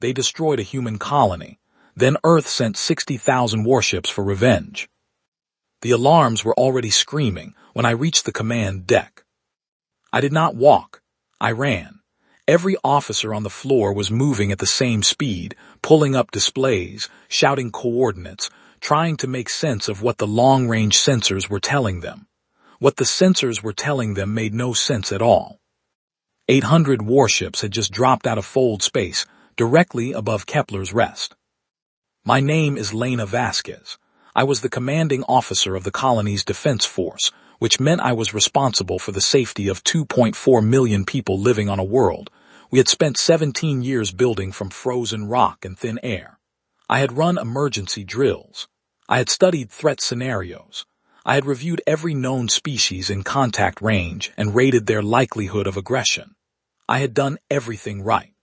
They destroyed a human colony. Then Earth sent 60,000 warships for revenge. The alarms were already screaming when I reached the command deck. I did not walk. I ran. Every officer on the floor was moving at the same speed, pulling up displays, shouting coordinates, trying to make sense of what the long-range sensors were telling them. What the sensors were telling them made no sense at all. 800 warships had just dropped out of fold space, directly above Kepler's rest. My name is Lena Vasquez. I was the commanding officer of the colony's defense force, which meant I was responsible for the safety of 2.4 million people living on a world we had spent 17 years building from frozen rock and thin air. I had run emergency drills. I had studied threat scenarios. I had reviewed every known species in contact range and rated their likelihood of aggression. I had done everything right.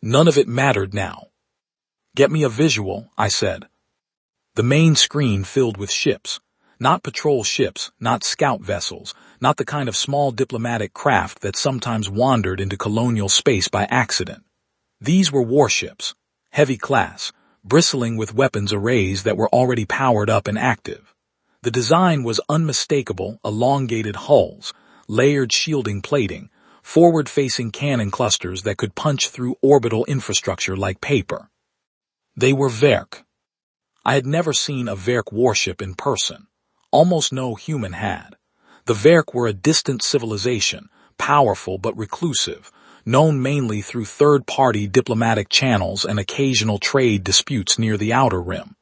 None of it mattered now. "Get me a visual," I said. The main screen filled with ships. Not patrol ships, not scout vessels, not the kind of small diplomatic craft that sometimes wandered into colonial space by accident. These were warships, heavy class, bristling with weapons arrays that were already powered up and active. The design was unmistakable: elongated hulls, layered shielding plating, forward-facing cannon clusters that could punch through orbital infrastructure like paper. They were Verk. I had never seen a Verk warship in person. Almost no human had. The Verk were a distant civilization, powerful but reclusive, known mainly through third-party diplomatic channels and occasional trade disputes near the outer rim.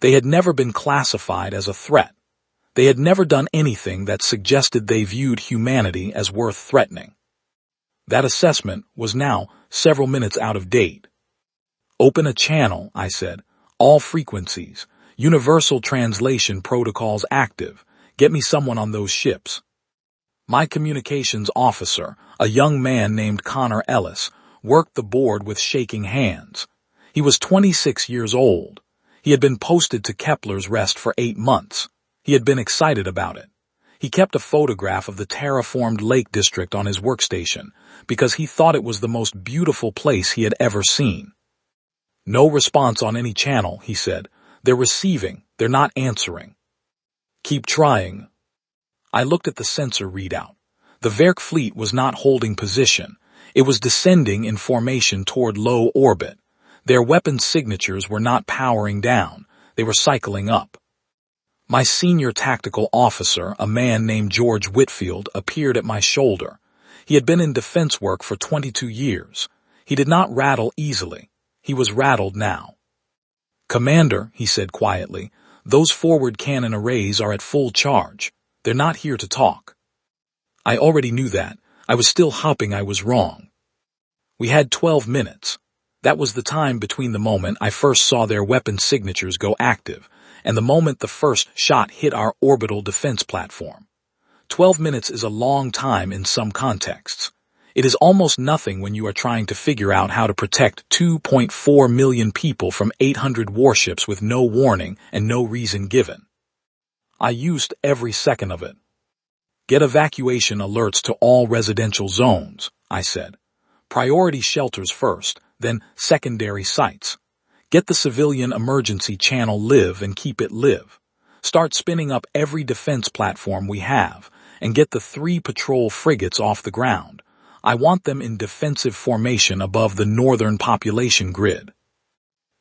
They had never been classified as a threat. They had never done anything that suggested they viewed humanity as worth threatening. That assessment was now several minutes out of date. "Open a channel," I said. "All frequencies. Universal translation protocols active. Get me someone on those ships." My communications officer, a young man named Connor Ellis, worked the board with shaking hands. He was 26 years old. He had been posted to Kepler's rest for 8 months. He had been excited about it. He kept a photograph of the terraformed Lake District on his workstation because he thought it was the most beautiful place he had ever seen. "No response on any channel," he said. "They're receiving, they're not answering." "Keep trying." I looked at the sensor readout. The Verk fleet was not holding position. It was descending in formation toward low orbit. Their weapons signatures were not powering down. They were cycling up. My senior tactical officer, a man named George Whitfield, appeared at my shoulder. He had been in defense work for 22 years. He did not rattle easily. He was rattled now. "Commander," he said quietly, "those forward cannon arrays are at full charge. They're not here to talk." I already knew that. I was still hoping I was wrong. We had 12 minutes. That was the time between the moment I first saw their weapon signatures go active and the moment the first shot hit our orbital defense platform. 12 minutes is a long time in some contexts. It is almost nothing when you are trying to figure out how to protect 2.4 million people from 800 warships with no warning and no reason given. I used every second of it. "Get evacuation alerts to all residential zones," I said. "Priority shelters first, then secondary sites. Get the civilian emergency channel live and keep it live. Start spinning up every defense platform we have, and get the 3 patrol frigates off the ground. I want them in defensive formation above the northern population grid."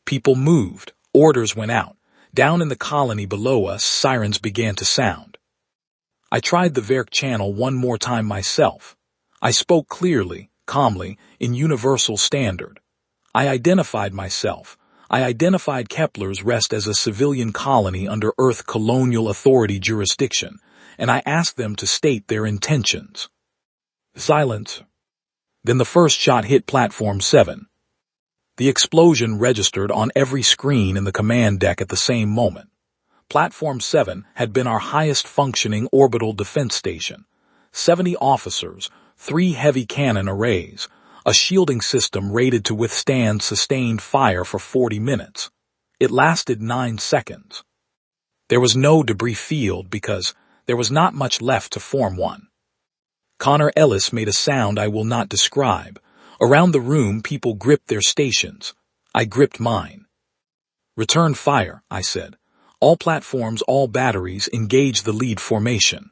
People moved. Orders went out. Down in the colony below us, sirens began to sound. I tried the Verk channel one more time myself. I spoke clearly, calmly, in universal standard. I identified myself. I identified Kepler's rest as a civilian colony under Earth colonial authority jurisdiction, and I asked them to state their intentions. Silence. Then the first shot hit Platform 7. The explosion registered on every screen in the command deck at the same moment. Platform 7 had been our highest functioning orbital defense station. 70 officers, 3 heavy cannon arrays, a shielding system rated to withstand sustained fire for 40 minutes. It lasted 9 seconds. There was no debris field because there was not much left to form one. Connor Ellis made a sound I will not describe, Around the room, people gripped their stations. I gripped mine. "Return fire," I said. "All platforms, all batteries, engage the lead formation."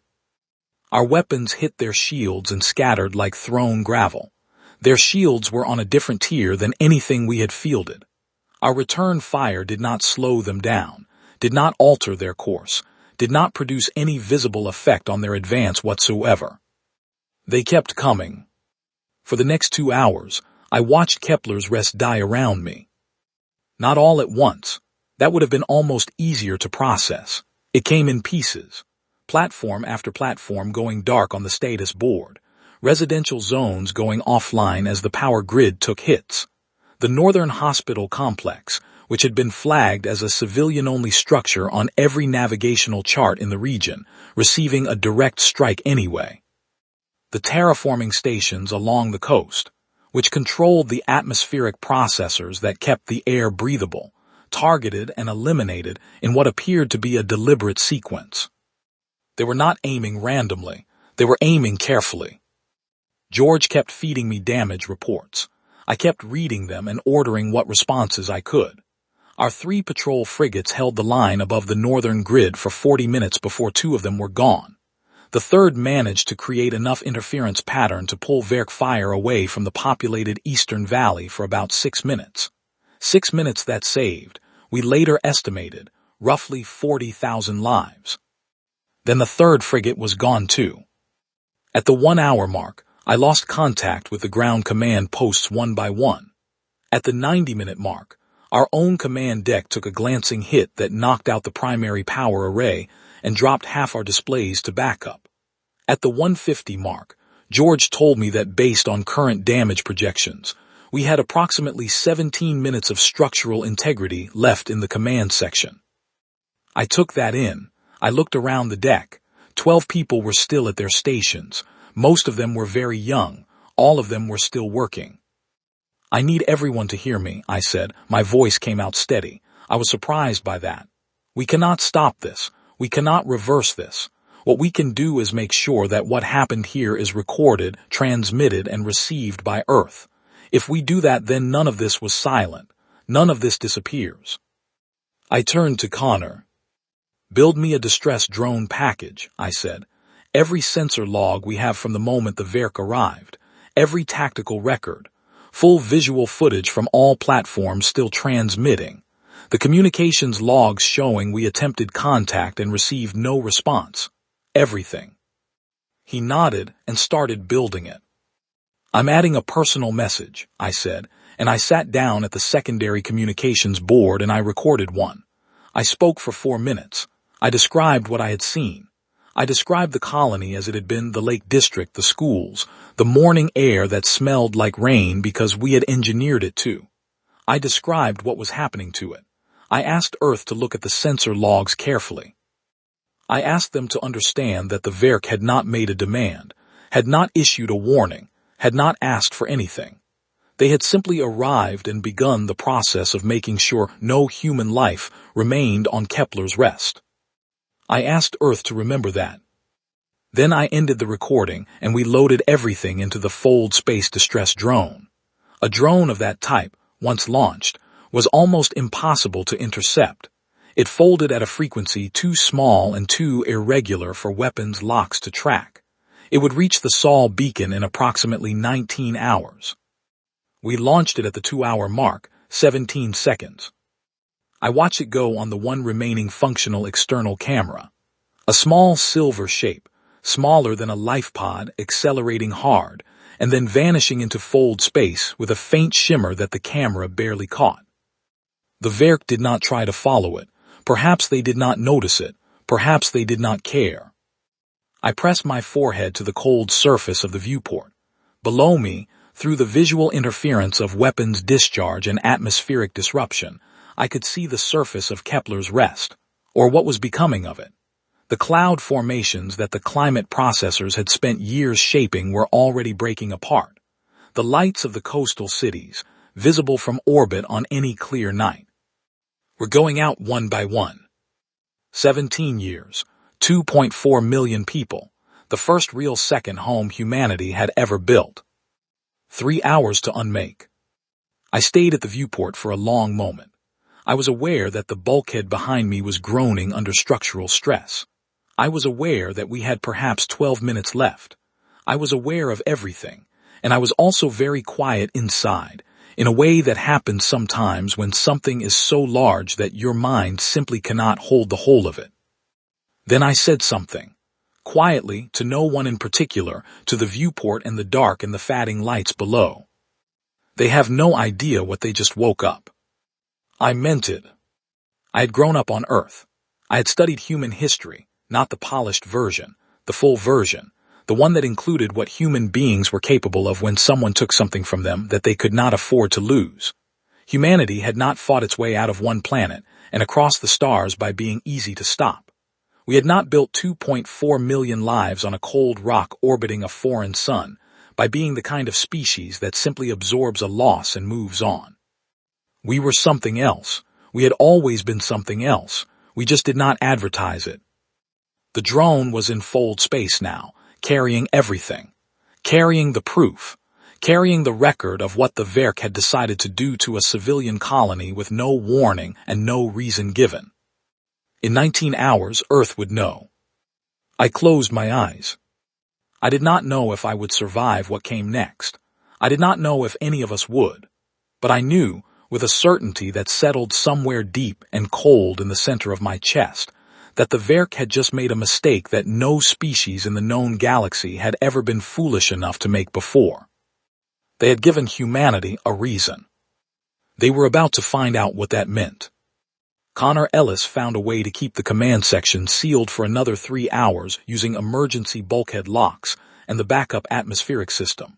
Our weapons hit their shields and scattered like thrown gravel. Their shields were on a different tier than anything we had fielded. Our return fire did not slow them down, did not alter their course, did not produce any visible effect on their advance whatsoever. They kept coming. For the next 2 hours, I watched Kepler's rest die around me. Not all at once. That would have been almost easier to process. It came in pieces. Platform after platform going dark on the status board. Residential zones going offline as the power grid took hits. The Northern Hospital Complex, which had been flagged as a civilian-only structure on every navigational chart in the region, receiving a direct strike anyway. The terraforming stations along the coast, which controlled the atmospheric processors that kept the air breathable, targeted and eliminated in what appeared to be a deliberate sequence. They were not aiming randomly. They were aiming carefully. George kept feeding me damage reports. I kept reading them and ordering what responses I could. Our 3 patrol frigates held the line above the northern grid for 40 minutes before 2 of them were gone. The third managed to create enough interference pattern to pull Verk fire away from the populated eastern valley for about 6 minutes. 6 minutes that saved, we later estimated, roughly 40,000 lives. Then the third frigate was gone too. At the 1-hour mark, I lost contact with the ground command posts one by one. At the 90-minute mark, our own command deck took a glancing hit that knocked out the primary power array and dropped half our displays to backup. At the 150 mark, George told me that based on current damage projections, we had approximately 17 minutes of structural integrity left in the command section. I took that in. I looked around the deck. 12 people were still at their stations. Most of them were very young. All of them were still working. "I need everyone to hear me," I said. My voice came out steady. I was surprised by that. "We cannot stop this. We cannot reverse this. What we can do is make sure that what happened here is recorded, transmitted, and received by Earth. If we do that, then none of this was silent. None of this disappears." I turned to Connor. "Build me a distress drone package," I said. "Every sensor log we have from the moment the Verk arrived. Every tactical record. Full visual footage from all platforms still transmitting. The communications logs showing we attempted contact and received no response. Everything." He nodded and started building it. "I'm adding a personal message," I said, and I sat down at the secondary communications board and I recorded one. I spoke for 4 minutes. I described what I had seen. I described the colony as it had been, the Lake District, the schools, the morning air that smelled like rain because we had engineered it to. I described what was happening to it. I asked Earth to look at the sensor logs carefully. I asked them to understand that the Verk had not made a demand, had not issued a warning, had not asked for anything. They had simply arrived and begun the process of making sure no human life remained on Kepler's rest. I asked Earth to remember that. Then I ended the recording and we loaded everything into the Fold Space Distress drone. A drone of that type, once launched, was almost impossible to intercept. It folded at a frequency too small and too irregular for weapons locks to track. It would reach the Sol beacon in approximately 19 hours. We launched it at the 2-hour mark, 17 seconds. I watched it go on the one remaining functional external camera. A small silver shape, smaller than a life pod, accelerating hard, and then vanishing into fold space with a faint shimmer that the camera barely caught. The Verk did not try to follow it. Perhaps they did not notice it. Perhaps they did not care. I pressed my forehead to the cold surface of the viewport. Below me, through the visual interference of weapons discharge and atmospheric disruption, I could see the surface of Kepler's rest, or what was becoming of it. The cloud formations that the climate processors had spent years shaping were already breaking apart. The lights of the coastal cities, visible from orbit on any clear night, were going out one by one. 17 years, 2.4 million people, the first real second home humanity had ever built. 3 hours to unmake. I stayed at the viewport for a long moment. I was aware that the bulkhead behind me was groaning under structural stress. I was aware that we had perhaps 12 minutes left. I was aware of everything, and I was also very quiet inside, in a way that happens sometimes when something is so large that your mind simply cannot hold the whole of it. Then I said something, quietly, to no one in particular, to the viewport and the dark and the fading lights below. They have no idea what they just woke up. I meant it. I had grown up on Earth. I had studied human history, not the polished version, the full version, the one that included what human beings were capable of when someone took something from them that they could not afford to lose. Humanity had not fought its way out of one planet and across the stars by being easy to stop. We had not built 2.4 million lives on a cold rock orbiting a foreign sun by being the kind of species that simply absorbs a loss and moves on. We were something else. We had always been something else. We just did not advertise it. The drone was in fold space now, carrying everything. Carrying the proof. Carrying the record of what the Verk had decided to do to a civilian colony with no warning and no reason given. In 19 hours, Earth would know. I closed my eyes. I did not know if I would survive what came next. I did not know if any of us would. But I knew, with a certainty that settled somewhere deep and cold in the center of my chest, that the Verk had just made a mistake that no species in the known galaxy had ever been foolish enough to make before. They had given humanity a reason. They were about to find out what that meant. Connor Ellis found a way to keep the command section sealed for another 3 hours using emergency bulkhead locks and the backup atmospheric system.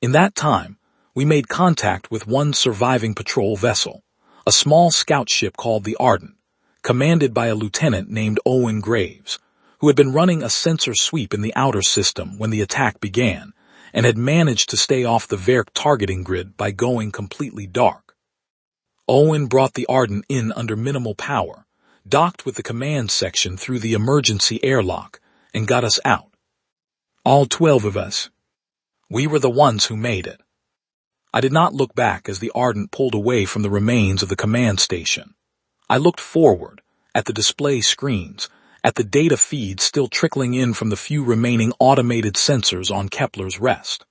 In that time, we made contact with one surviving patrol vessel, a small scout ship called the Ardent, commanded by a lieutenant named Owen Graves, who had been running a sensor sweep in the outer system when the attack began, and had managed to stay off the Verk targeting grid by going completely dark. Owen brought the Ardent in under minimal power, docked with the command section through the emergency airlock, and got us out. All 12 of us. We were the ones who made it. I did not look back as the Ardent pulled away from the remains of the command station. I looked forward, at the display screens, at the data feeds still trickling in from the few remaining automated sensors on Kepler's rest.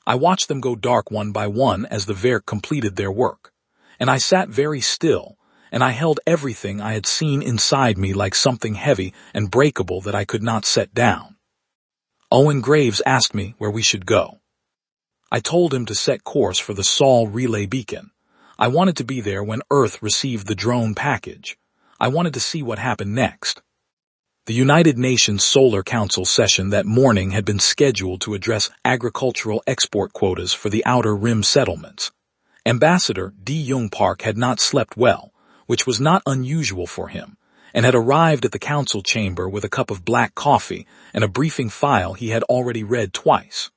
I watched them go dark one by one as the Verk completed their work, and I sat very still, and I held everything I had seen inside me like something heavy and breakable that I could not set down. Owen Graves asked me where we should go. I told him to set course for the Sol relay beacon. I wanted to be there when Earth received the drone package. I wanted to see what happened next. The United Nations Solar Council session that morning had been scheduled to address agricultural export quotas for the Outer Rim settlements. Ambassador D. Young Park had not slept well, which was not unusual for him, and had arrived at the council chamber with a cup of black coffee and a briefing file he had already read twice.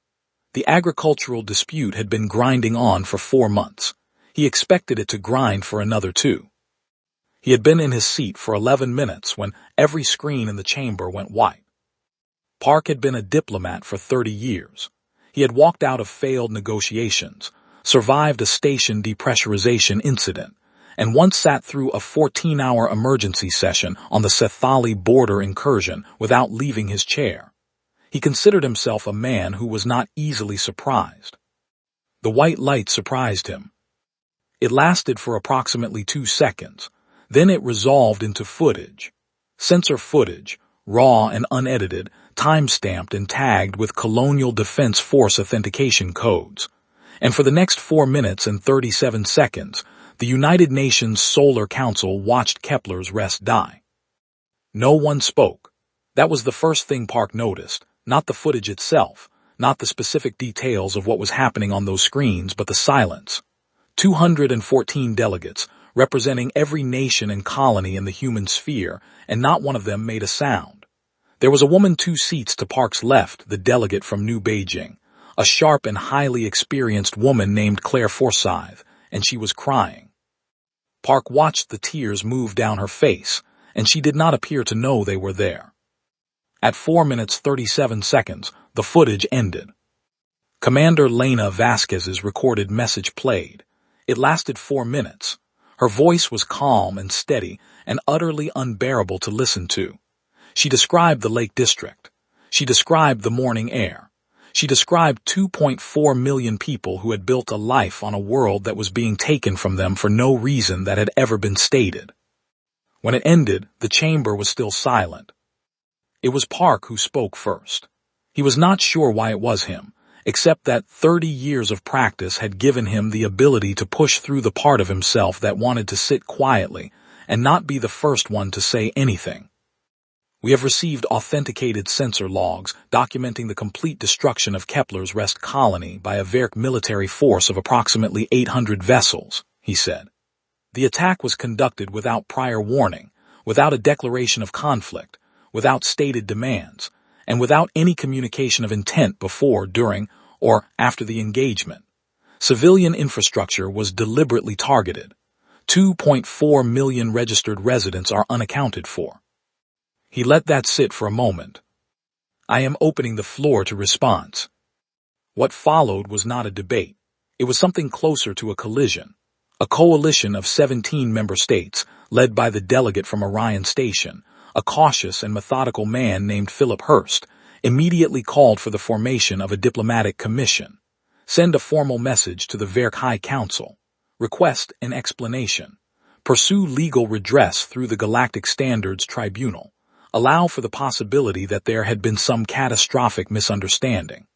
The agricultural dispute had been grinding on for 4 months. He expected it to grind for another 2. He had been in his seat for 11 minutes when every screen in the chamber went white. Park had been a diplomat for 30 years. He had walked out of failed negotiations, survived a station depressurization incident, and once sat through a 14-hour emergency session on the Sethali border incursion without leaving his chair. He considered himself a man who was not easily surprised. The white light surprised him. It lasted for approximately 2 seconds. Then it resolved into footage. Sensor footage, raw and unedited, time-stamped and tagged with Colonial Defense Force authentication codes. And for the next 4 minutes and 37 seconds, the United Nations Solar Council watched Kepler's rest die. No one spoke. That was the first thing Park noticed, not the footage itself, not the specific details of what was happening on those screens, but the silence. 214 delegates, representing every nation and colony in the human sphere, and not one of them made a sound. There was a woman 2 seats to Park's left, the delegate from New Beijing, a sharp and highly experienced woman named Claire Forsyth, and she was crying. Park watched the tears move down her face, and she did not appear to know they were there. At 4 minutes 37 seconds, the footage ended. Commander Lena Vasquez's recorded message played. It lasted 4 minutes. Her voice was calm and steady and utterly unbearable to listen to. She described the Lake District. She described the morning air. She described 2.4 million people who had built a life on a world that was being taken from them for no reason that had ever been stated. When it ended, the chamber was still silent. It was Park who spoke first. He was not sure why it was him, except that 30 years of practice had given him the ability to push through the part of himself that wanted to sit quietly and not be the first one to say anything. We have received authenticated sensor logs documenting the complete destruction of Kepler's Rest colony by a Verk military force of approximately 800 vessels, he said. The attack was conducted without prior warning, without a declaration of conflict, without stated demands, and without any communication of intent before, during, or after the engagement. Civilian infrastructure was deliberately targeted. 2.4 million registered residents are unaccounted for. He let that sit for a moment. I am opening the floor to response. What followed was not a debate. It was something closer to a collision. A coalition of 17 member states, led by the delegate from Orion Station, a cautious and methodical man named Philip Hurst, immediately called for the formation of a diplomatic commission. Send a formal message to the Verk High Council. Request an explanation. Pursue legal redress through the Galactic Standards Tribunal. Allow for the possibility that there had been some catastrophic misunderstanding.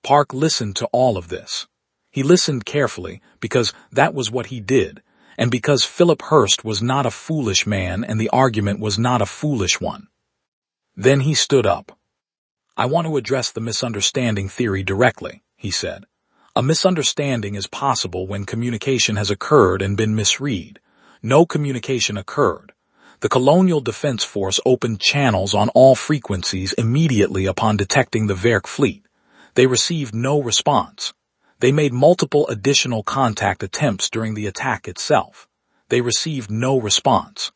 Park listened to all of this. He listened carefully because that was what he did, and because Philip Hurst was not a foolish man and the argument was not a foolish one. Then he stood up. I want to address the misunderstanding theory directly, he said. A misunderstanding is possible when communication has occurred and been misread. No communication occurred. The Colonial Defense Force opened channels on all frequencies immediately upon detecting the Verk fleet. They received no response. They made multiple additional contact attempts during the attack itself. They received no response.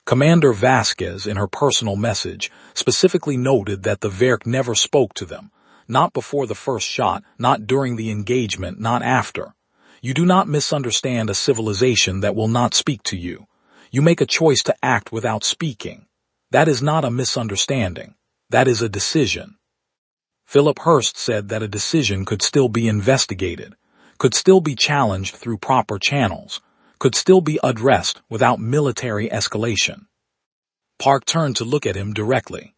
Commander Vasquez, in her personal message, specifically noted that the Verk never spoke to them, not before the first shot, not during the engagement, not after. You do not misunderstand a civilization that will not speak to you. You make a choice to act without speaking. That is not a misunderstanding. That is a decision. Philip Hurst said that a decision could still be investigated, could still be challenged through proper channels, could still be addressed without military escalation. Park turned to look at him directly.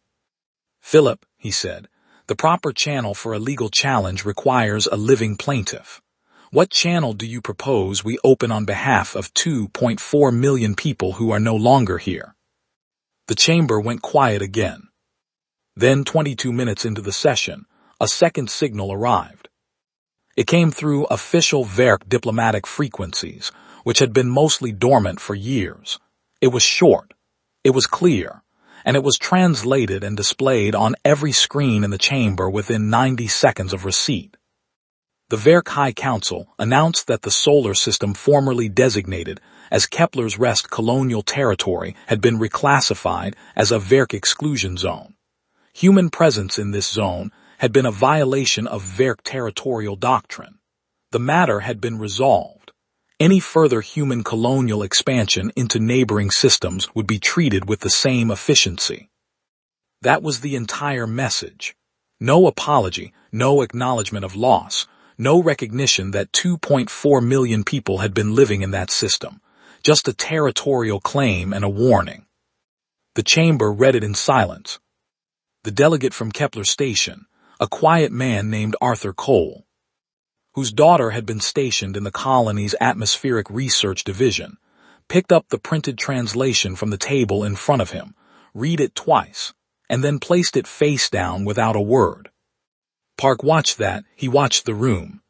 Philip, he said, the proper channel for a legal challenge requires a living plaintiff. What channel do you propose we open on behalf of 2.4 million people who are no longer here? The chamber went quiet again. Then, 22 minutes into the session, a second signal arrived. It came through official Verk diplomatic frequencies, which had been mostly dormant for years. It was short, it was clear, and it was translated and displayed on every screen in the chamber within 90 seconds of receipt. The Verk High Council announced that the solar system formerly designated as Kepler's Rest colonial territory had been reclassified as a Verk exclusion zone. Human presence in this zone had been a violation of Verk territorial doctrine. The matter had been resolved. Any further human colonial expansion into neighboring systems would be treated with the same efficiency. That was the entire message. No apology, no acknowledgement of loss, no recognition that 2.4 million people had been living in that system, just a territorial claim and a warning. The chamber read it in silence. The delegate from Kepler Station, a quiet man named Arthur Cole, whose daughter had been stationed in the colony's atmospheric research division, picked up the printed translation from the table in front of him, read it twice, and then placed it face down without a word. Park watched that. He watched the room.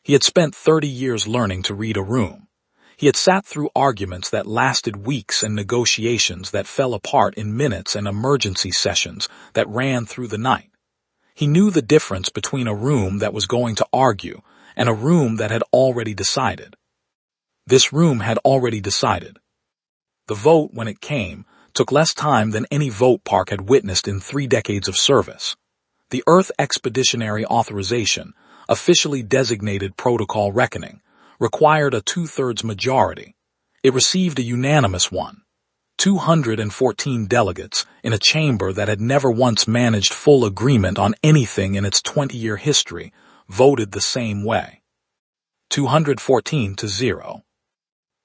He had spent 30 years learning to read a room. He had sat through arguments that lasted weeks and negotiations that fell apart in minutes and emergency sessions that ran through the night. He knew the difference between a room that was going to argue and a room that had already decided. This room had already decided. The vote, when it came, took less time than any vote Park had witnessed in 3 decades of service. The Earth Expeditionary Authorization, officially designated Protocol Reckoning, required a 2/3 majority. It received a unanimous one. 214 delegates in a chamber that had never once managed full agreement on anything in its 20-year history voted the same way. 214 to 0.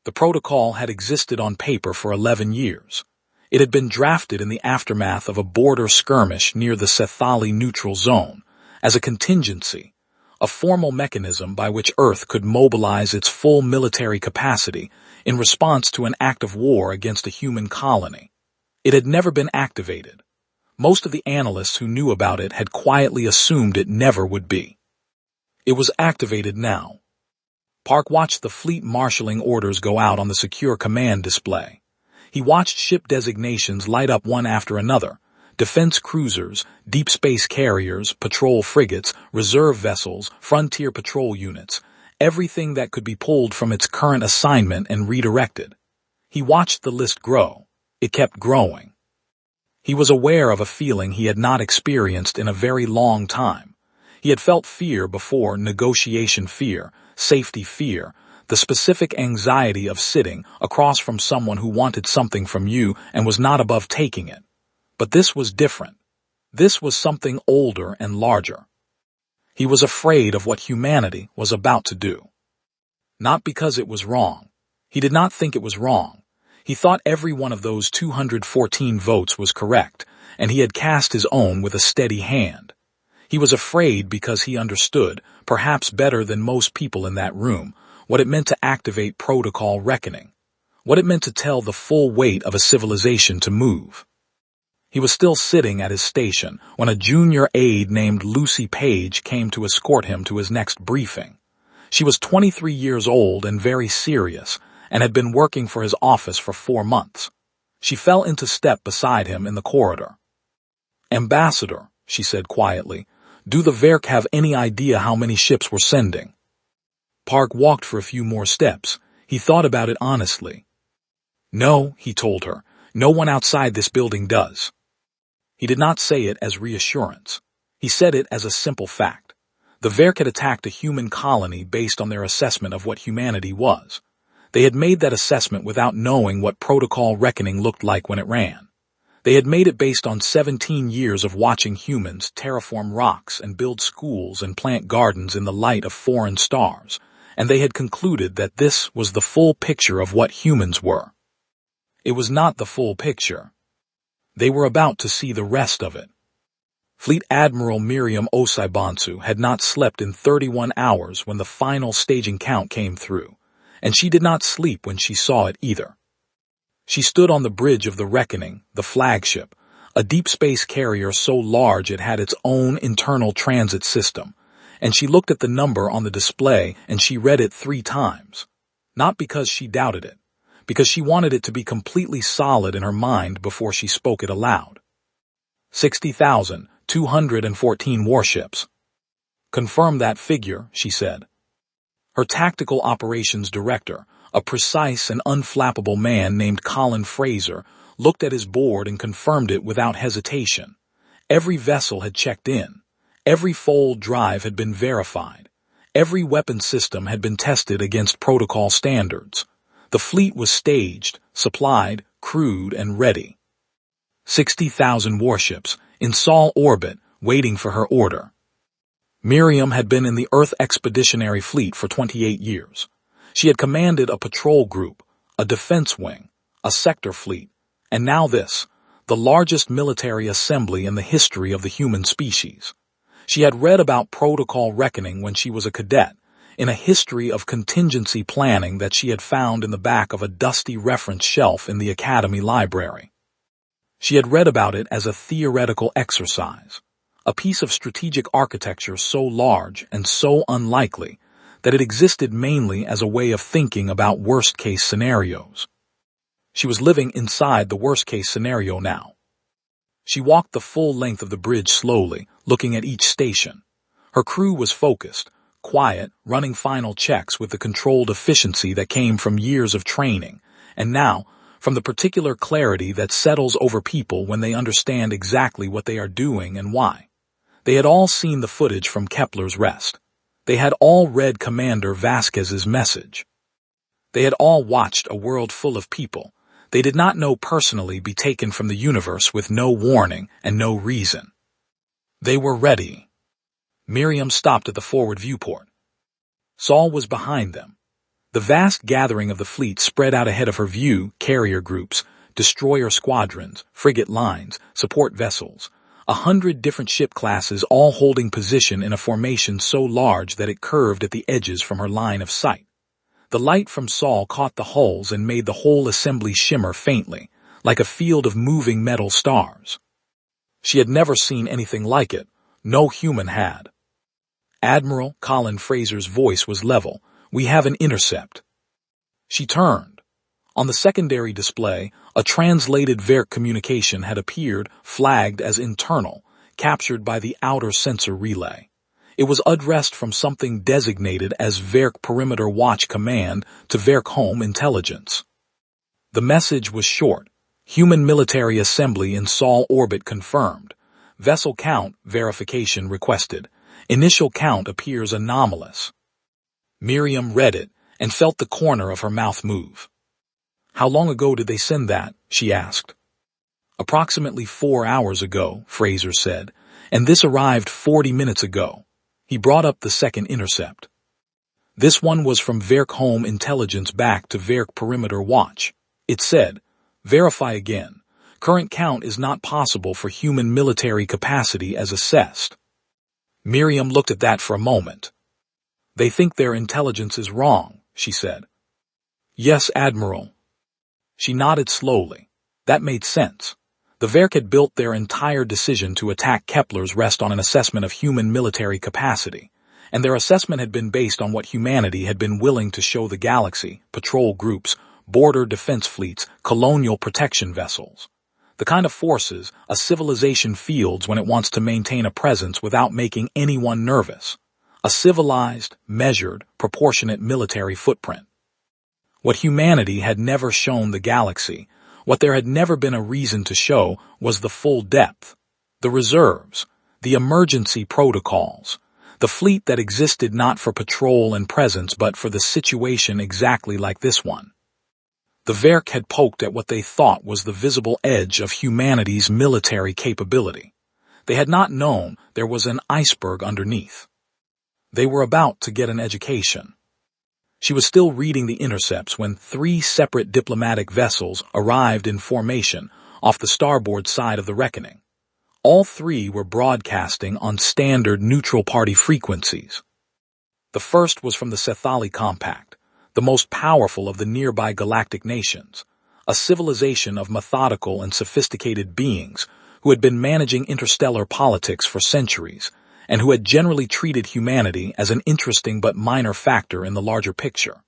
The protocol had existed on paper for 11 years. It had been drafted in the aftermath of a border skirmish near the Sethali neutral zone, as a contingency, a formal mechanism by which Earth could mobilize its full military capacity in response to an act of war against a human colony. It had never been activated. Most of the analysts who knew about it had quietly assumed it never would be. It was activated now. Park watched the fleet marshalling orders go out on the secure command display. He watched ship designations light up one after another: defense cruisers, deep space carriers, patrol frigates, reserve vessels, frontier patrol units, everything that could be pulled from its current assignment and redirected. He watched the list grow. It kept growing. He was aware of a feeling he had not experienced in a very long time. He had felt fear before: negotiation fear, safety fear, the specific anxiety of sitting across from someone who wanted something from you and was not above taking it. But this was different. This was something older and larger. He was afraid of what humanity was about to do. Not because it was wrong. He did not think it was wrong. He thought every one of those 214 votes was correct, and he had cast his own with a steady hand. He was afraid because he understood, perhaps better than most people in that room, what it meant to activate Protocol Reckoning, what it meant to tell the full weight of a civilization to move. He was still sitting at his station when a junior aide named Lucy Page came to escort him to his next briefing. She was 23 years old and very serious, and had been working for his office for 4 months. She fell into step beside him in the corridor. "Ambassador," she said quietly, "do the Verk have any idea how many ships we're sending?" Park walked for a few more steps. He thought about it honestly. "No," he told her, "no one outside this building does." He did not say it as reassurance. He said it as a simple fact. The Verk had attacked a human colony based on their assessment of what humanity was. They had made that assessment without knowing what Protocol Reckoning looked like when it ran. They had made it based on 17 years of watching humans terraform rocks and build schools and plant gardens in the light of foreign stars, and they had concluded that this was the full picture of what humans were. It was not the full picture. They were about to see the rest of it. Fleet Admiral Miriam Osaibansu had not slept in 31 hours when the final staging count came through, and she did not sleep when she saw it either. She stood on the bridge of the Reckoning, the flagship, a deep space carrier so large it had its own internal transit system, and she looked at the number on the display and she read it 3 times. Not because she doubted it, because she wanted it to be completely solid in her mind before she spoke it aloud. 60,214 warships. "Confirm that figure," she said. Her tactical operations director, a precise and unflappable man named Colin Fraser, looked at his board and confirmed it without hesitation. Every vessel had checked in. Every fold drive had been verified. Every weapon system had been tested against protocol standards. The fleet was staged, supplied, crewed, and ready. 60,000 warships, in Sol orbit, waiting for her order. Miriam had been in the Earth Expeditionary Fleet for 28 years. She had commanded a patrol group, a defense wing, a sector fleet, and now this, the largest military assembly in the history of the human species. She had read about Protocol Reckoning when she was a cadet, in a history of contingency planning that she had found in the back of a dusty reference shelf in the Academy library. She had read about it as a theoretical exercise, a piece of strategic architecture so large and so unlikely that it existed mainly as a way of thinking about worst-case scenarios. She was living inside the worst-case scenario now. She walked the full length of the bridge slowly, looking at each station. Her crew was focused, quiet, running final checks with the controlled efficiency that came from years of training, and now, from the particular clarity that settles over people when they understand exactly what they are doing and why. They had all seen the footage from Kepler's rest. They had all read Commander Vasquez's message. They had all watched a world full of people they did not know personally be taken from the universe with no warning and no reason. They were ready. Miriam stopped at the forward viewport. Saul was behind them. The vast gathering of the fleet spread out ahead of her view, carrier groups, destroyer squadrons, frigate lines, support vessels, 100 different ship classes all holding position in a formation so large that it curved at the edges from her line of sight. The light from Saul caught the hulls and made the whole assembly shimmer faintly, like a field of moving metal stars. She had never seen anything like it. No human had. Admiral Colin Fraser's voice was level. "We have an intercept." She turned. On the secondary display, a translated Verk communication had appeared, flagged as internal, captured by the outer sensor relay. It was addressed from something designated as Verk Perimeter Watch Command to Verk Home Intelligence. The message was short. Human military assembly in Sol orbit confirmed. Vessel count verification requested. Initial count appears anomalous. Miriam read it and felt the corner of her mouth move. "How long ago did they send that?" she asked. "Approximately 4 hours ago," Fraser said, "and this arrived 40 minutes ago." He brought up the second intercept. This one was from Verk Home Intelligence back to Verk Perimeter Watch. It said, "Verify again. Current count is not possible for human military capacity as assessed." Miriam looked at that for a moment. "They think their intelligence is wrong," she said. "Yes, Admiral." She nodded slowly. That made sense. The Verk had built their entire decision to attack Kepler's rest on an assessment of human military capacity, and their assessment had been based on what humanity had been willing to show the galaxy, patrol groups, border defense fleets, colonial protection vessels. The kind of forces a civilization fields when it wants to maintain a presence without making anyone nervous. A civilized, measured, proportionate military footprint. What humanity had never shown the galaxy, what there had never been a reason to show, was the full depth, the reserves, the emergency protocols, the fleet that existed not for patrol and presence but for the situation exactly like this one. The Verk had poked at what they thought was the visible edge of humanity's military capability. They had not known there was an iceberg underneath. They were about to get an education. She was still reading the intercepts when 3 separate diplomatic vessels arrived in formation off the starboard side of the reckoning. All 3 were broadcasting on standard neutral party frequencies. The first was from the Cethali Compact, the most powerful of the nearby galactic nations, a civilization of methodical and sophisticated beings who had been managing interstellar politics for centuries, and who had generally treated humanity as an interesting but minor factor in the larger picture.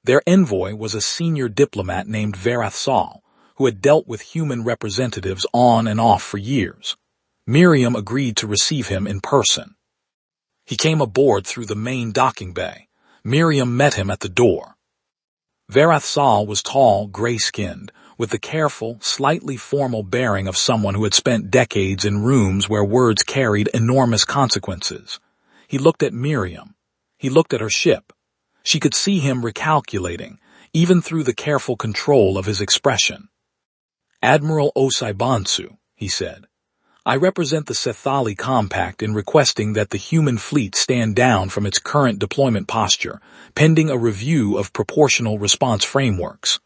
Their envoy was a senior diplomat named Verath Saul, who had dealt with human representatives on and off for years. Miriam agreed to receive him in person. He came aboard through the main docking bay. Miriam met him at the door. Verath Saul was tall, gray-skinned, with the careful, slightly formal bearing of someone who had spent decades in rooms where words carried enormous consequences. He looked at Miriam. He looked at her ship. She could see him recalculating, even through the careful control of his expression. "Admiral Osai Bonsu," he said, "I represent the Cethali Compact in requesting that the human fleet stand down from its current deployment posture, pending a review of proportional response frameworks."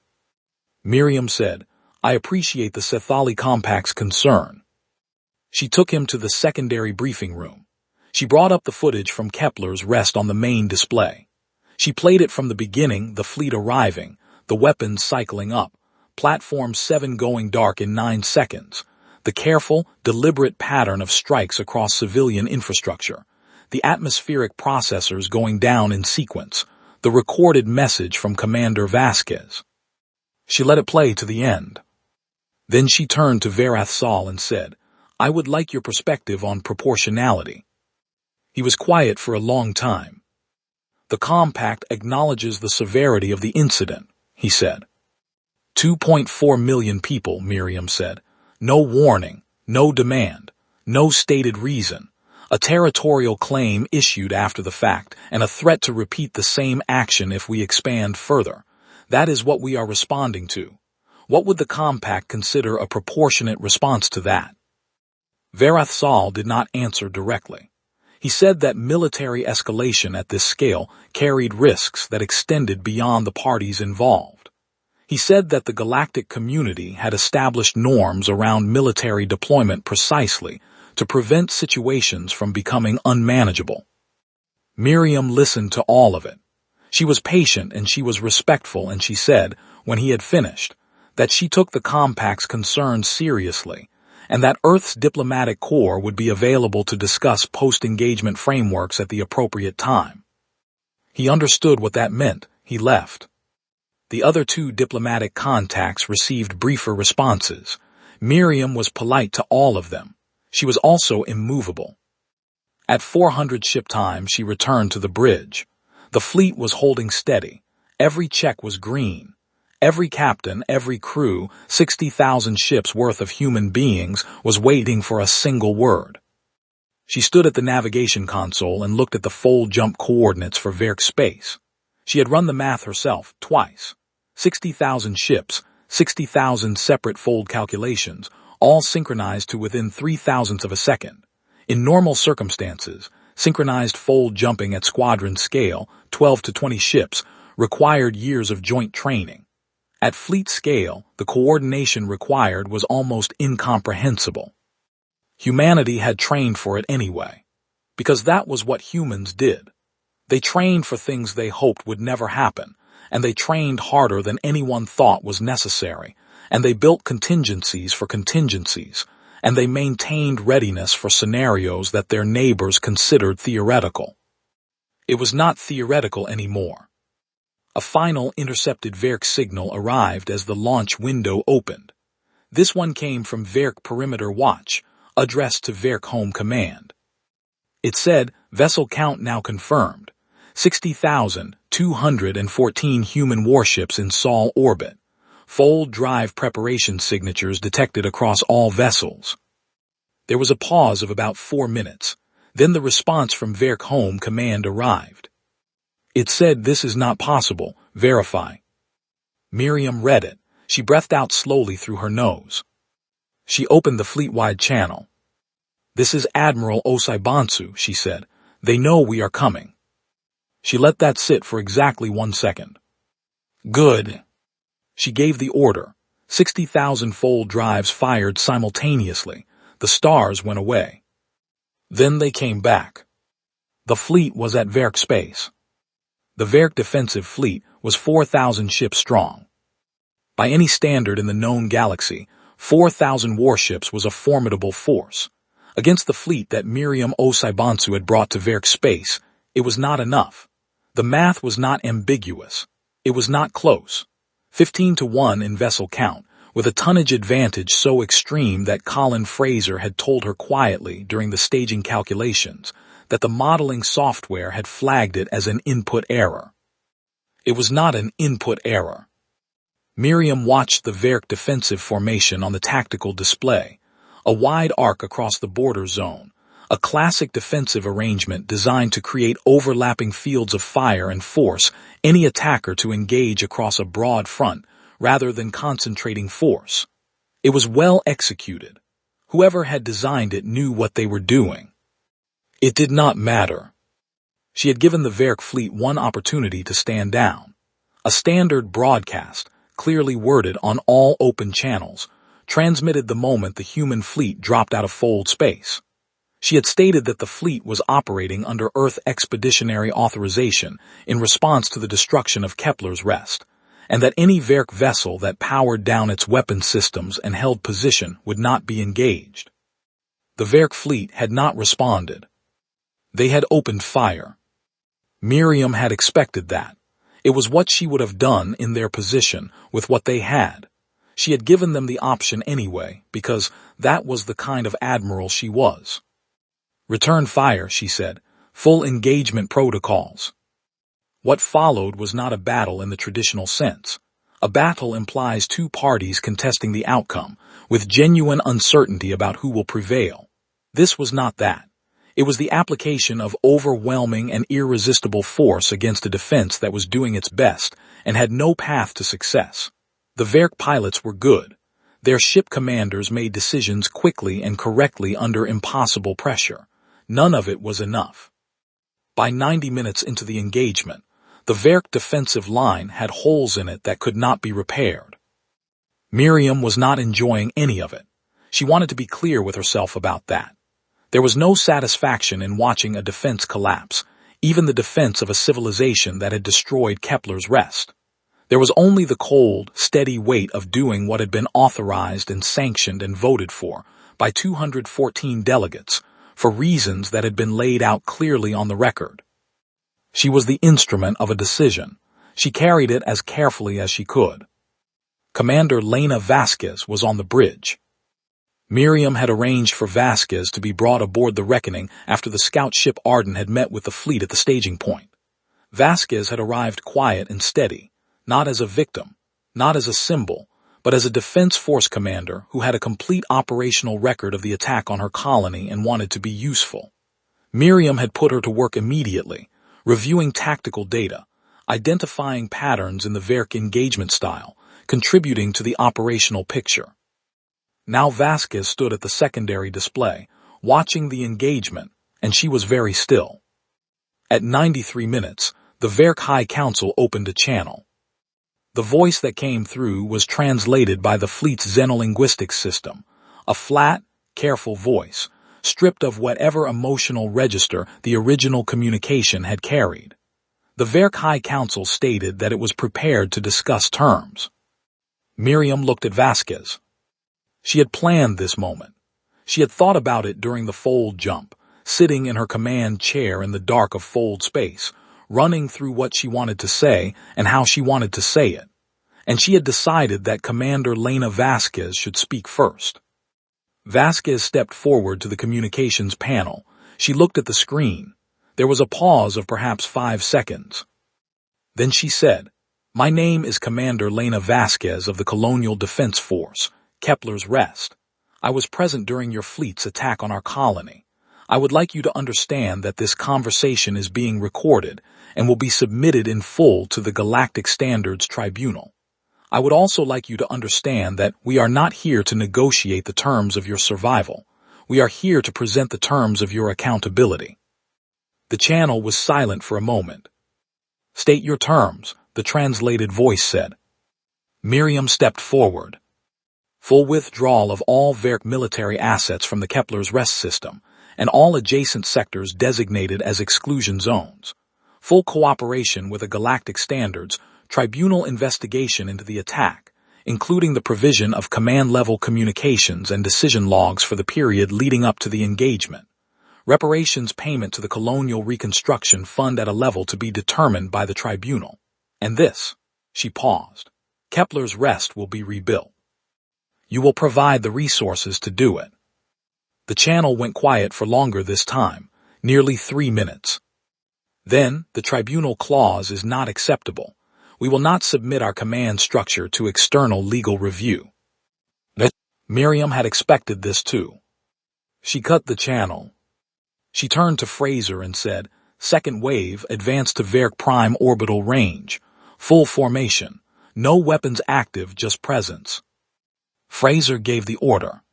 Miriam said, "I appreciate the Cethali Compact's concern." She took him to the secondary briefing room. She brought up the footage from Kepler's rest on the main display. She played it from the beginning, the fleet arriving, the weapons cycling up, Platform 7 going dark in 9 seconds, the careful, deliberate pattern of strikes across civilian infrastructure, the atmospheric processors going down in sequence, the recorded message from Commander Vasquez. She let it play to the end. Then she turned to Verath Saul and said, "I would like your perspective on proportionality." He was quiet for a long time. "The Compact acknowledges the severity of the incident," he said. 2.4 million people, Miriam said. No warning, no demand, no stated reason. A territorial claim issued after the fact, and a threat to repeat the same action if we expand further. That is what we are responding to. What would the compact consider a proportionate response to that? Varathsal did not answer directly. He said that military escalation at this scale carried risks that extended beyond the parties involved. He said that the galactic community had established norms around military deployment precisely to prevent situations from becoming unmanageable. Miriam listened to all of it. She was patient and she was respectful, and she said, when he had finished, that she took the compact's concerns seriously, and that Earth's diplomatic corps would be available to discuss post-engagement frameworks at the appropriate time. He understood what that meant. He left. The other two diplomatic contacts received briefer responses. Miriam was polite to all of them. She was also immovable. At 400 ship time, she returned to the bridge. The fleet was holding steady. Every check was green. Every captain, every crew, 60,000 ships worth of human beings was waiting for a single word. She stood at the navigation console and looked at the fold jump coordinates for Verk space. She had run the math herself twice. 60,000 ships, 60,000 separate fold calculations, all synchronized to within 0.003 of a second. In normal circumstances, synchronized fold jumping at squadron scale, 12 to 20 ships, required years of joint training. At fleet scale, the coordination required was almost incomprehensible. Humanity had trained for it anyway, because that was what humans did. They trained for things they hoped would never happen, and they trained harder than anyone thought was necessary, and they built contingencies for contingencies, and they maintained readiness for scenarios that their neighbors considered theoretical. It was not theoretical anymore. A final intercepted Verk signal arrived as the launch window opened. This one came from Verk Perimeter Watch, addressed to Verk Home Command. It said, vessel count now confirmed, 60,214 human warships in Sol orbit. Fold drive preparation signatures detected across all vessels. There was a pause of about 4 minutes. Then the response from Verk Home Command arrived. It said, this is not possible, verify. Miriam read it. She breathed out slowly through her nose. She opened the fleet-wide channel. This is Admiral Osaibansu, she said. They know we are coming. She let that sit for exactly 1 second. Good. She gave the order. 60,000 fold drives fired simultaneously. The stars went away. Then they came back. The fleet was at Verk space. The Verk defensive fleet was 4,000 ships strong. By any standard in the known galaxy, 4,000 warships was a formidable force. Against the fleet that Miriam Osaibansu had brought to Verk space, it was not enough. The math was not ambiguous. It was not close. 15 to 1 in vessel count, with a tonnage advantage so extreme that Colin Fraser had told her quietly during the staging calculations that the modeling software had flagged it as an input error. It was not an input error. Miriam watched the Verk defensive formation on the tactical display, a wide arc across the border zone, a classic defensive arrangement designed to create overlapping fields of fire and force any attacker to engage across a broad front rather than concentrating force. It was well executed. Whoever had designed it knew what they were doing. It did not matter. She had given the Verk fleet one opportunity to stand down. A standard broadcast, clearly worded on all open channels, transmitted the moment the human fleet dropped out of fold space. She had stated that the fleet was operating under Earth expeditionary authorization in response to the destruction of Kepler's rest, and that any Verk vessel that powered down its weapon systems and held position would not be engaged. The Verk fleet had not responded. They had opened fire. Miriam had expected that. It was what she would have done in their position with what they had. She had given them the option anyway, because that was the kind of admiral she was. Return fire, she said. Full engagement protocols. What followed was not a battle in the traditional sense. A battle implies two parties contesting the outcome, with genuine uncertainty about who will prevail. This was not that. It was the application of overwhelming and irresistible force against a defense that was doing its best and had no path to success. The Verk pilots were good. Their ship commanders made decisions quickly and correctly under impossible pressure. None of it was enough. By 90 minutes into the engagement, the Verk defensive line had holes in it that could not be repaired. Miriam was not enjoying any of it. She wanted to be clear with herself about that. There was no satisfaction in watching a defense collapse, even the defense of a civilization that had destroyed Kepler's rest. There was only the cold, steady weight of doing what had been authorized and sanctioned and voted for by 214 delegates, for reasons that had been laid out clearly on the record. She was the instrument of a decision. She carried it as carefully as she could. Commander Lena Vasquez was on the bridge. Miriam had arranged for Vasquez to be brought aboard the Reckoning after the scout ship Arden had met with the fleet at the staging point. Vasquez had arrived quiet and steady, not as a victim, not as a symbol, but as a defense force commander who had a complete operational record of the attack on her colony and wanted to be useful. Miriam had put her to work immediately, reviewing tactical data, identifying patterns in the Verk engagement style, contributing to the operational picture. Now Vasquez stood at the secondary display, watching the engagement, and she was very still. At 93 minutes, the Verk High Council opened a channel. The voice that came through was translated by the fleet's xenolinguistics system, a flat, careful voice, stripped of whatever emotional register the original communication had carried. The Verk High Council stated that it was prepared to discuss terms. Miriam looked at Vasquez. She had planned this moment. She had thought about it during the fold jump, sitting in her command chair in the dark of fold space, running through what she wanted to say and how she wanted to say it. And she had decided that Commander Lena Vasquez should speak first. Vasquez stepped forward to the communications panel. She looked at the screen. There was a pause of perhaps 5 seconds. Then she said, "My name is Commander Lena Vasquez of the Colonial Defense Force, Kepler's Rest. I was present during your fleet's attack on our colony. I would like you to understand that this conversation is being recorded and will be submitted in full to the Galactic Standards Tribunal. I would also like you to understand that we are not here to negotiate the terms of your survival. We are here to present the terms of your accountability." The channel was silent for a moment. "State your terms," the translated voice said. Miriam stepped forward. "Full withdrawal of all Verk military assets from the Kepler's Rest system, and all adjacent sectors designated as exclusion zones. Full cooperation with a Galactic Standards Tribunal investigation into the attack, including the provision of command-level communications and decision logs for the period leading up to the engagement. Reparations payment to the Colonial Reconstruction Fund at a level to be determined by the tribunal. And this," she paused, "Kepler's Rest will be rebuilt. You will provide the resources to do it." The channel went quiet for longer this time, nearly 3 minutes. "Then, the tribunal clause is not acceptable. We will not submit our command structure to external legal review." Miriam had expected this too. She cut the channel. She turned to Fraser and said, "Second wave, advance to Verk Prime orbital range. Full formation. No weapons active, just presence." Fraser gave the order.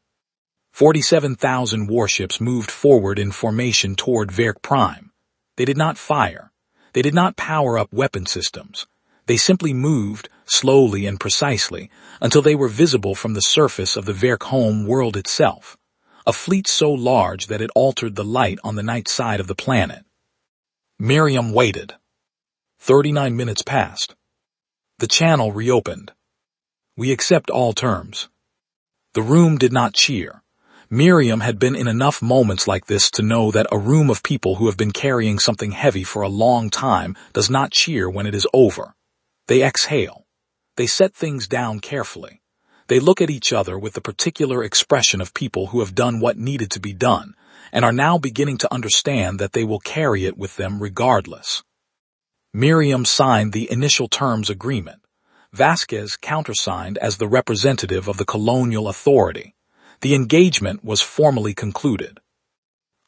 47,000 warships moved forward in formation toward Verk Prime. They did not fire. They did not power up weapon systems. They simply moved, slowly and precisely, until they were visible from the surface of the Verk home world itself, a fleet so large that it altered the light on the night side of the planet. Miriam waited. 39 minutes passed. The channel reopened. "We accept all terms." The room did not cheer. Miriam had been in enough moments like this to know that a room of people who have been carrying something heavy for a long time does not cheer when it is over. They exhale. They set things down carefully. They look at each other with the particular expression of people who have done what needed to be done and are now beginning to understand that they will carry it with them regardless. Miriam signed the initial terms agreement. Vasquez countersigned as the representative of the colonial authority. The engagement was formally concluded.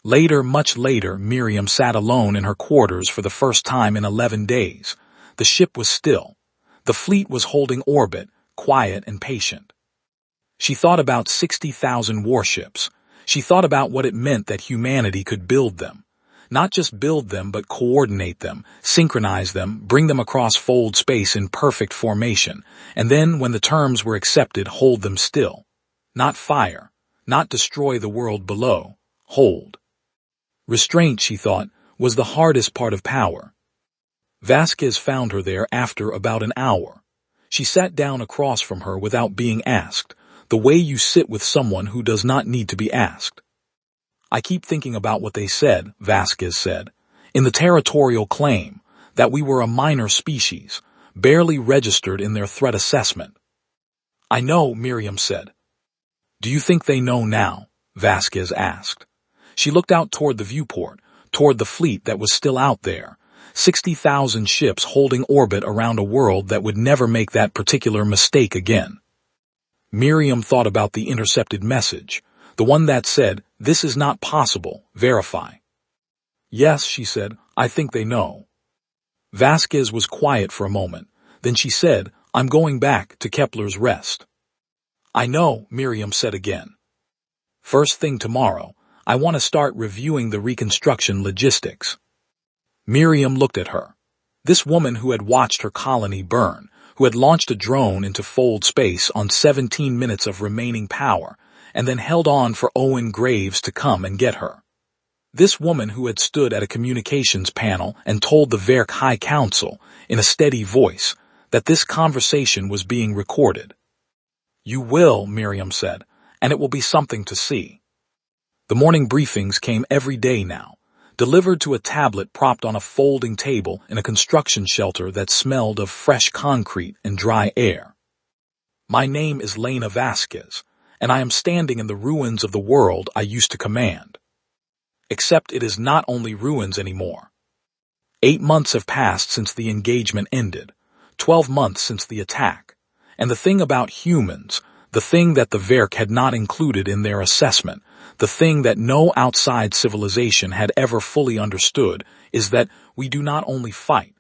Later, much later, Miriam sat alone in her quarters for the first time in 11 days. The ship was still. The fleet was holding orbit, quiet and patient. She thought about 60,000 warships. She thought about what it meant that humanity could build them. Not just build them, but coordinate them, synchronize them, bring them across fold space in perfect formation, and then, when the terms were accepted, hold them still. Not fire, not destroy the world below, hold. Restraint, she thought, was the hardest part of power. Vasquez found her there after about an hour. She sat down across from her without being asked, the way you sit with someone who does not need to be asked. I keep thinking about what they said, Vasquez said, in the territorial claim, that we were a minor species, barely registered in their threat assessment. I know, Miriam said. Do you think they know now? Vasquez asked. She looked out toward the viewport, toward the fleet that was still out there, 60,000 ships holding orbit around a world that would never make that particular mistake again. Miriam thought about the intercepted message, the one that said, "This is not possible, verify." Yes, she said, I think they know. Vasquez was quiet for a moment. Then she said, I'm going back to Kepler's rest. I know, Miriam said again. First thing tomorrow, I want to start reviewing the reconstruction logistics. Miriam looked at her. This woman who had watched her colony burn, who had launched a drone into fold space on 17 minutes of remaining power, and then held on for Owen Graves to come and get her. This woman who had stood at a communications panel and told the Werk High Council, in a steady voice, that this conversation was being recorded. You will, Miriam said, and it will be something to see. The morning briefings came every day now, delivered to a tablet propped on a folding table in a construction shelter that smelled of fresh concrete and dry air. My name is Lena Vasquez, and I am standing in the ruins of the world I used to command. Except it is not only ruins anymore. 8 months have passed since the engagement ended, 12 months since the attack, and the thing about humans, the thing that the Werk had not included in their assessment, the thing that no outside civilization had ever fully understood, is that we do not only fight,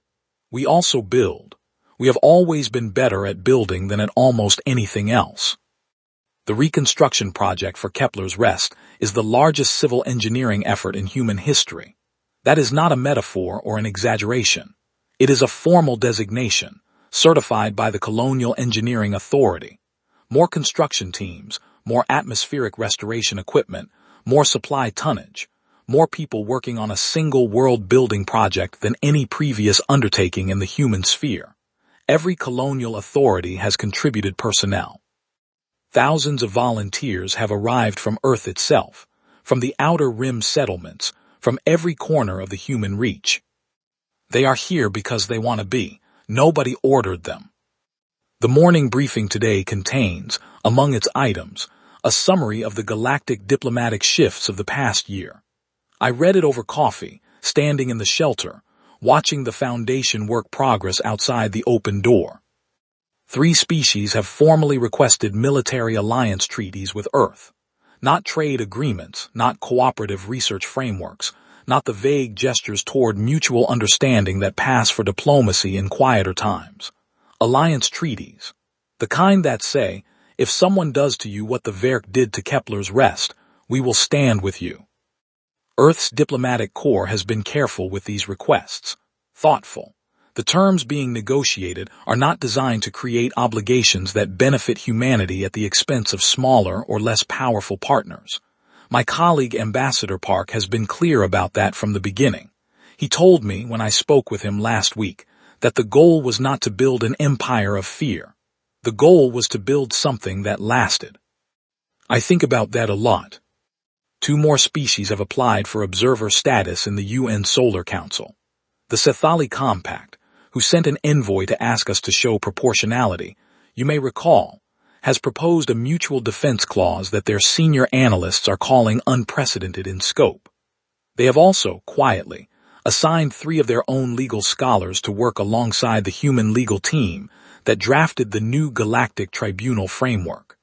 we also build. We have always been better at building than at almost anything else. The reconstruction project for Kepler's rest is the largest civil engineering effort in human history. That is not a metaphor or an exaggeration. It is a formal designation, certified by the Colonial Engineering Authority. More construction teams, more atmospheric restoration equipment, more supply tonnage, more people working on a single world-building project than any previous undertaking in the human sphere. Every colonial authority has contributed personnel. Thousands of volunteers have arrived from Earth itself, from the outer rim settlements, from every corner of the human reach. They are here because they want to be. Nobody ordered them. The morning briefing today contains, among its items, a summary of the galactic diplomatic shifts of the past year. I read it over coffee, standing in the shelter, watching the Foundation work progress outside the open door. 3 species have formally requested military alliance treaties with Earth. Not trade agreements, not cooperative research frameworks, not the vague gestures toward mutual understanding that pass for diplomacy in quieter times. Alliance treaties. The kind that say, if someone does to you what the Werk did to Kepler's rest, we will stand with you. Earth's diplomatic corps has been careful with these requests. Thoughtful. The terms being negotiated are not designed to create obligations that benefit humanity at the expense of smaller or less powerful partners. My colleague Ambassador Park has been clear about that from the beginning. He told me when I spoke with him last week that the goal was not to build an empire of fear. The goal was to build something that lasted. I think about that a lot. 2 more species have applied for observer status in the UN Solar Council. The Sethali Compact, who sent an envoy to ask us to show proportionality, you may recall, has proposed a mutual defense clause that their senior analysts are calling unprecedented in scope. They have also, quietly, assigned 3 of their own legal scholars to work alongside the human legal team that drafted the new Galactic Tribunal framework.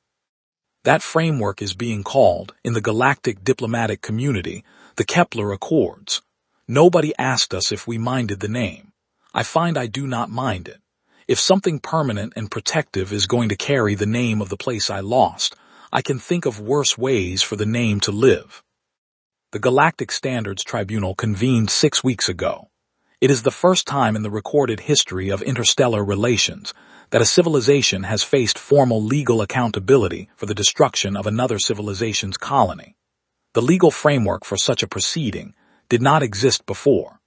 That framework is being called, in the galactic diplomatic community, The Kepler Accords. Nobody asked us if we minded the name. I find I do not mind it. If something permanent and protective is going to carry the name of the place I lost, I can think of worse ways for the name to live. The Galactic Standards Tribunal convened 6 weeks ago. It is the first time in the recorded history of interstellar relations that a civilization has faced formal legal accountability for the destruction of another civilization's colony. The legal framework for such a proceeding did not exist before.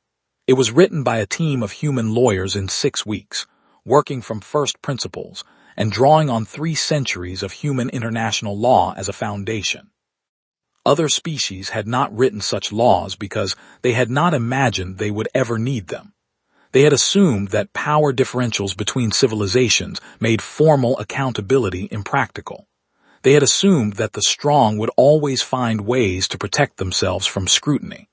It was written by a team of human lawyers in 6 weeks, working from first principles and drawing on 3 centuries of human international law as a foundation. Other species had not written such laws because they had not imagined they would ever need them. They had assumed that power differentials between civilizations made formal accountability impractical. They had assumed that the strong would always find ways to protect themselves from scrutiny.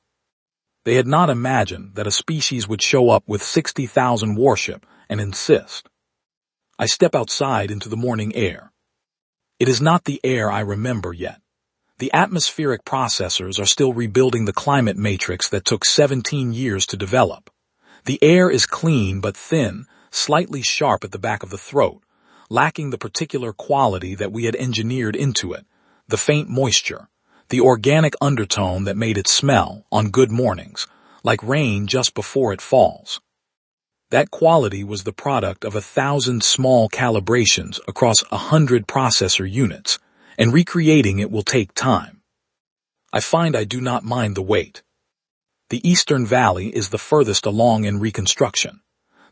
They had not imagined that a species would show up with 60,000 warship and insist. I step outside into the morning air. It is not the air I remember yet. The atmospheric processors are still rebuilding the climate matrix that took 17 years to develop. The air is clean but thin, slightly sharp at the back of the throat, lacking the particular quality that we had engineered into it, the faint moisture, the organic undertone that made it smell, on good mornings, like rain just before it falls. That quality was the product of 1,000 small calibrations across 100 processor units, and recreating it will take time. I find I do not mind the wait. The Eastern Valley is the furthest along in reconstruction.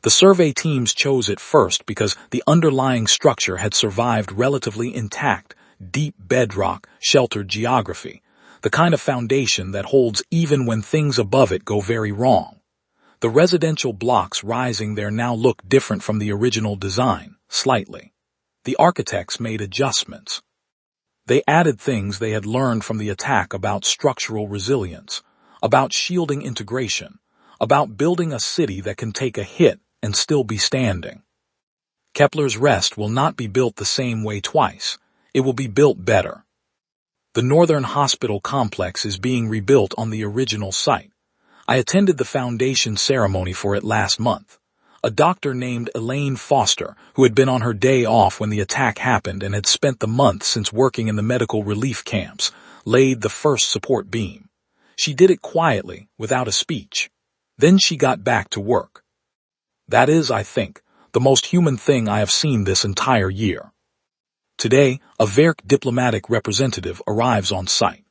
The survey teams chose it first because the underlying structure had survived relatively intact, deep bedrock, sheltered geography, the kind of foundation that holds even when things above it go very wrong. The residential blocks rising there now look different from the original design, slightly. The architects made adjustments. They added things they had learned from the attack about structural resilience, about shielding integration, about building a city that can take a hit and still be standing. Kepler's Rest will not be built the same way twice. It will be built better. The Northern Hospital Complex is being rebuilt on the original site. I attended the foundation ceremony for it last month. A doctor named Elaine Foster, who had been on her day off when the attack happened and had spent the month since working in the medical relief camps, laid the first support beam. She did it quietly, without a speech. Then she got back to work. That is, I think, the most human thing I have seen this entire year. Today, a Verk diplomatic representative arrives on site.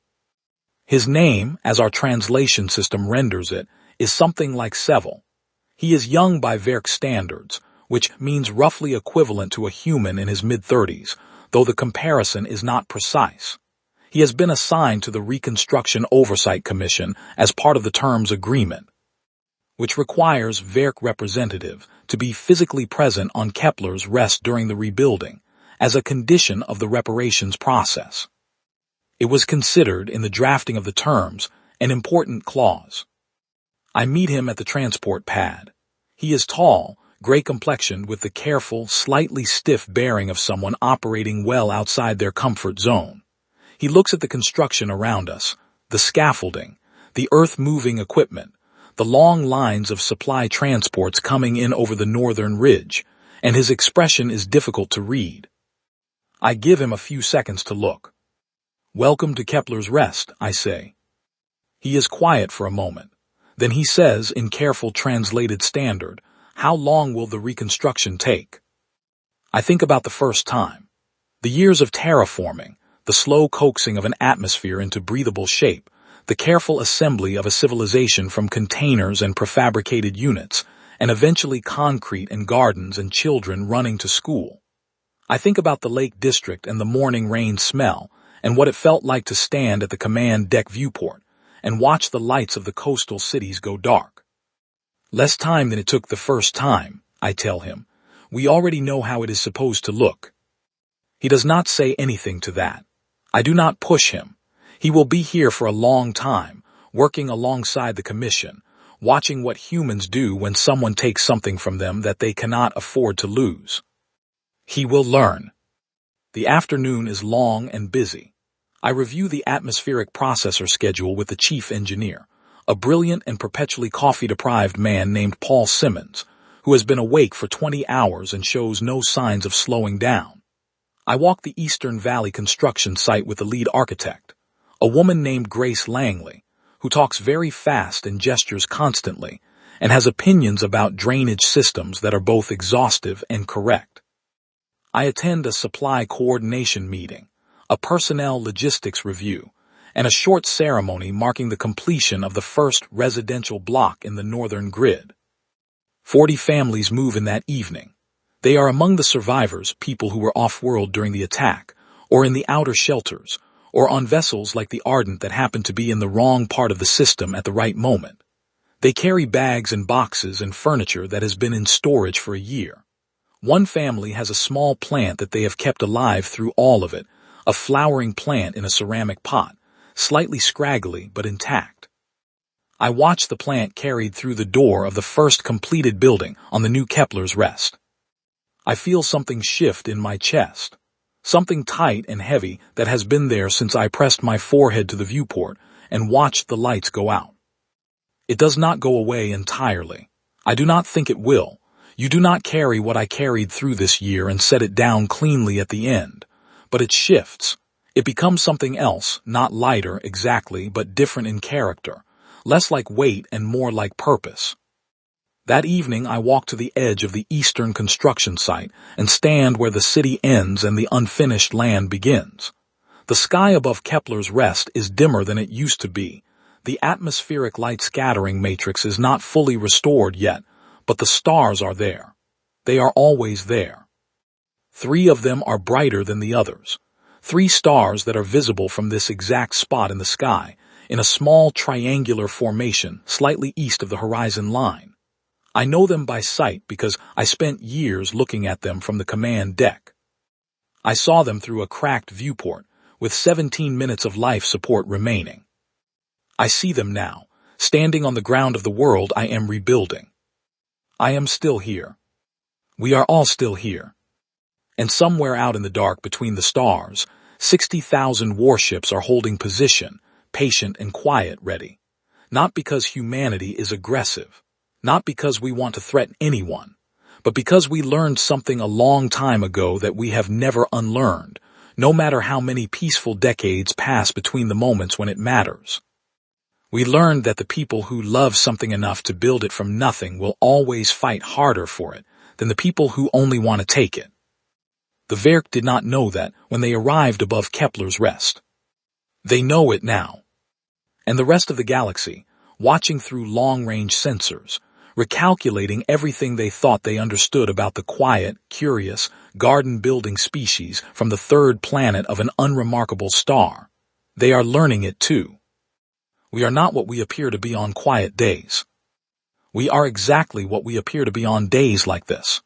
His name, as our translation system renders it, is something like Seville. He is young by Verk standards, which means roughly equivalent to a human in his mid-30s, though the comparison is not precise. He has been assigned to the Reconstruction Oversight Commission as part of the terms agreement, which requires Verk representative to be physically present on Kepler's Rest during the rebuilding, as a condition of the reparations process. It was considered in the drafting of the terms an important clause. I meet him at the transport pad. He is tall, gray-complexioned with the careful, slightly stiff bearing of someone operating well outside their comfort zone. He looks at the construction around us, the scaffolding, the earth-moving equipment, the long lines of supply transports coming in over the northern ridge, and his expression is difficult to read. I give him a few seconds to look. "Welcome to Kepler's Rest," I say. He is quiet for a moment. Then he says, in careful translated standard, "How long will the reconstruction take?" I think about the first time. The years of terraforming, the slow coaxing of an atmosphere into breathable shape, the careful assembly of a civilization from containers and prefabricated units, and eventually concrete and gardens and children running to school. I think about the Lake District and the morning rain smell, and what it felt like to stand at the command deck viewport and watch the lights of the coastal cities go dark. "Less time than it took the first time," I tell him. "We already know how it is supposed to look." He does not say anything to that. I do not push him. He will be here for a long time, working alongside the commission, watching what humans do when someone takes something from them that they cannot afford to lose. He will learn. The afternoon is long and busy. I review the atmospheric processor schedule with the chief engineer, a brilliant and perpetually coffee-deprived man named Paul Simmons, who has been awake for 20 hours and shows no signs of slowing down. I walk the Eastern Valley construction site with the lead architect, a woman named Grace Langley, who talks very fast and gestures constantly, and has opinions about drainage systems that are both exhaustive and correct. I attend a supply coordination meeting, a personnel logistics review, and a short ceremony marking the completion of the first residential block in the northern grid. 40 families move in that evening. They are among the survivors, people who were off-world during the attack, or in the outer shelters, or on vessels like the Ardent that happened to be in the wrong part of the system at the right moment. They carry bags and boxes and furniture that has been in storage for a year. One family has a small plant that they have kept alive through all of it, a flowering plant in a ceramic pot, slightly scraggly but intact. I watch the plant carried through the door of the first completed building on the new Kepler's Rest. I feel something shift in my chest, something tight and heavy that has been there since I pressed my forehead to the viewport and watched the lights go out. It does not go away entirely. I do not think it will. You do not carry what I carried through this year and set it down cleanly at the end, but it shifts. It becomes something else, not lighter exactly, but different in character, less like weight and more like purpose. That evening I walk to the edge of the eastern construction site and stand where the city ends and the unfinished land begins. The sky above Kepler's Rest is dimmer than it used to be. The atmospheric light scattering matrix is not fully restored yet, but the stars are there. They are always there. 3 of them are brighter than the others. 3 stars that are visible from this exact spot in the sky, in a small triangular formation slightly east of the horizon line. I know them by sight because I spent years looking at them from the command deck. I saw them through a cracked viewport, with 17 minutes of life support remaining. I see them now, standing on the ground of the world I am rebuilding. I am still here. We are all still here. And somewhere out in the dark between the stars, 60,000 warships are holding position, patient and quiet, ready. Not because humanity is aggressive, not because we want to threaten anyone, but because we learned something a long time ago that we have never unlearned, no matter how many peaceful decades pass between the moments when it matters. We learned that the people who love something enough to build it from nothing will always fight harder for it than the people who only want to take it. The Werk did not know that when they arrived above Kepler's Rest. They know it now. And the rest of the galaxy, watching through long-range sensors, recalculating everything they thought they understood about the quiet, curious, garden-building species from the third planet of an unremarkable star. They are learning it too. We are not what we appear to be on quiet days. We are exactly what we appear to be on days like this.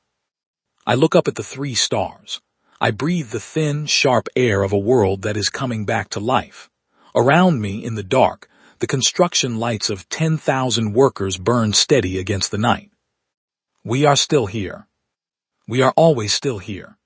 I look up at the 3 stars. I breathe the thin, sharp air of a world that is coming back to life. Around me, in the dark, the construction lights of 10,000 workers burn steady against the night. We are still here. We are always still here.